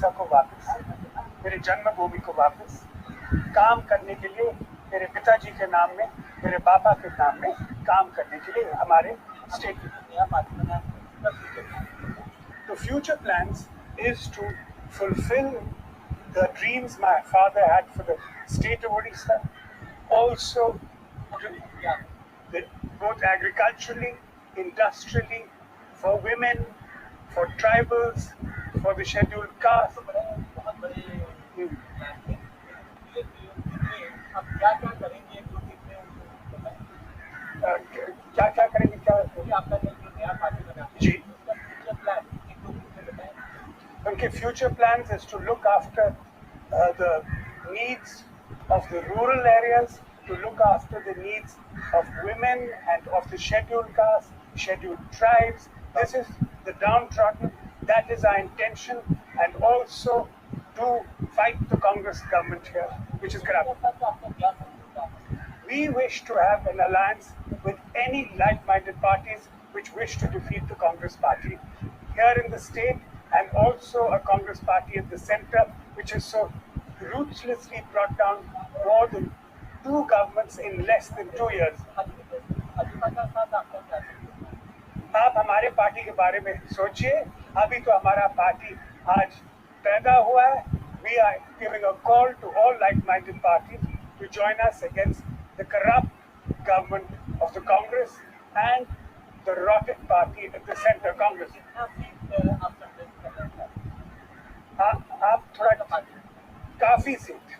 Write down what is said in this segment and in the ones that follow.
उड़ीसा को वापस, मेरे जन्मभूमि को वापस काम करने के लिए, मेरे पिताजी के नाम में, मेरे पापा के नाम में काम करने के लिए हमारे स्टेट में नया पार्टी बनाया। The future plans is to fulfill the dreams my father had for the state of Odisha, also both agriculturally, industrially, for women, for tribals, for the scheduled caste. क्या क्या करेंगे, क्या आपका नया पार्टी बना जी उनके future plans is to look after the needs of the rural areas, to look after the needs of women and of the scheduled castes, scheduled tribes. This is the downtrodden. That is our intention, and also to fight the Congress government here, which is corrupt. We wish to have an alliance with any like-minded parties which wish to defeat the Congress party here in the state, and also a Congress party at the center, which has so ruthlessly brought down more than 2 governments in less than 2 years. आप हमारे party के बारे में सोचिए, अभी तो हमारा party आज पैदा हुआ है. We are giving a call to all like-minded parties to join us against the corrupt government of the Congress and the rotten party at the center, Congress. आप थोड़ा काफी सीट,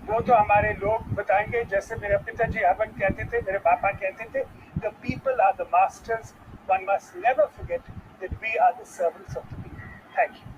वो तो हमारे लोग बताएंगे. जैसे मेरे पिताजी हवन कहते थे, मेरे पापा कहते थे, the people are the masters. One must never forget that we are the servants of the people. Thank you.